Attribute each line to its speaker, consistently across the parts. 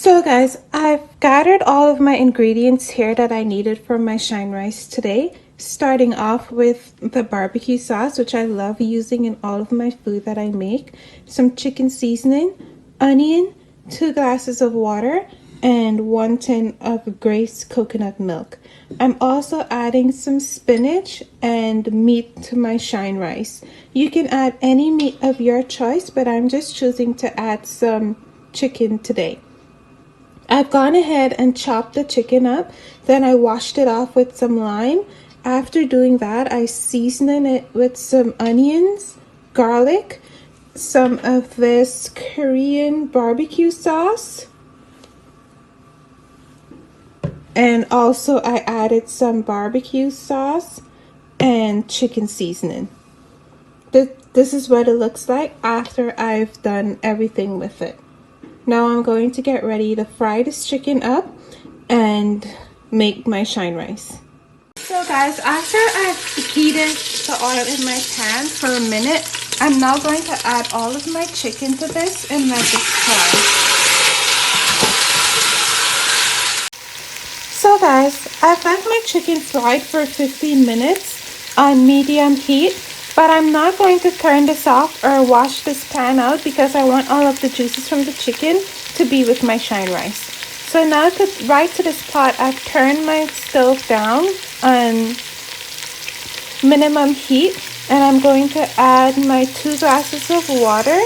Speaker 1: So guys, I've gathered all of my ingredients here that I needed for my Shinerice today. Starting off with the barbecue sauce, which I love using in all of my food that I make. Some chicken seasoning, onion, 2 glasses of water, and 1 tin of Grace coconut milk. I'm also adding some spinach and meat to my Shinerice. You can add any meat of your choice, but I'm just choosing to add some chicken today. I've gone ahead and chopped the chicken up, then I washed it off with some lime. After doing that, I seasoned it with some onions, garlic, some of this Korean BBQ sauce, and also I added some barbecue sauce and chicken seasoning. This is what it looks like after I've done everything with it. Now I'm going to get ready to fry this chicken up and make my Shinerice. So guys, after I've heated the oil in my pan for a minute, I'm now going to add all of my chicken to this and let this fry. So guys, I've let my chicken fried for 15 minutes on medium heat. But I'm not going to turn this off or wash this pan out because I want all of the juices from the chicken to be with my Shinerice. So now right to this pot, I've turned my stove down on minimum heat, and I'm going to add my 2 glasses of water.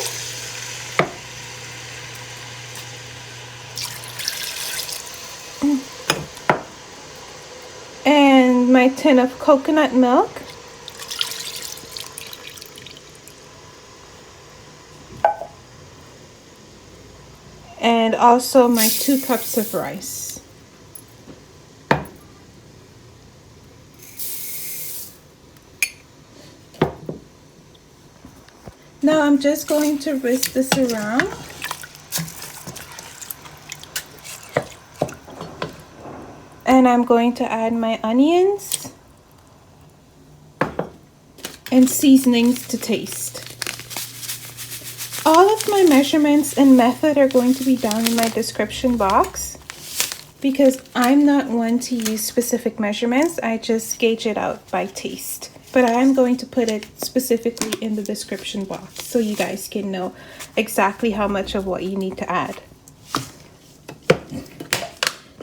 Speaker 1: And my tin of coconut milk. And also my 2 cups of rice. Now I'm just going to whisk this around. And I'm going to add my onions and seasonings to taste. All of my measurements and method are going to be down in my description box because I'm not one to use specific measurements. I just gauge it out by taste. But I'm going to put it specifically in the description box so you guys can know exactly how much of what you need to add.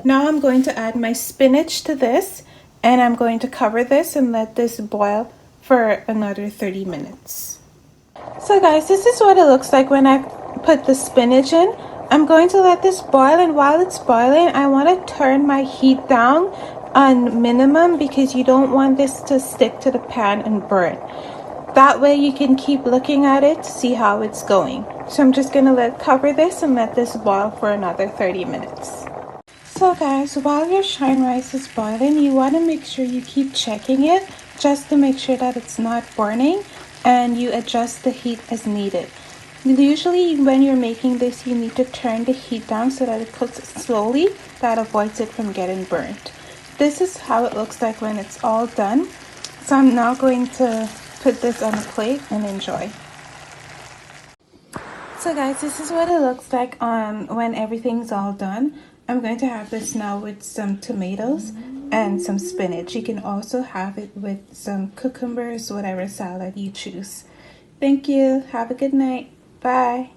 Speaker 1: Now I'm going to add my spinach to this, and I'm going to cover this and let this boil for another 30 minutes. So guys, this is what it looks like when I put the spinach in. I'm going to let this boil, and while it's boiling, I want to turn my heat down on minimum because you don't want this to stick to the pan and burn. That way you can keep looking at it to see how it's going. So I'm just going to cover this and let this boil for another 30 minutes. So guys, while your Shinerice is boiling, you want to make sure you keep checking it just to make sure that it's not burning, and you adjust the heat as needed. Usually when you're making this, you need to turn the heat down so that it cooks slowly. That avoids it from getting burnt. This is how it looks like when it's all done. So I'm now going to put this on a plate and enjoy. So guys, this is what it looks like when everything's all done. I'm going to have this now with some tomatoes and some spinach. You can also have it with some cucumbers, whatever salad you choose. Thank you. Have a good night. Bye.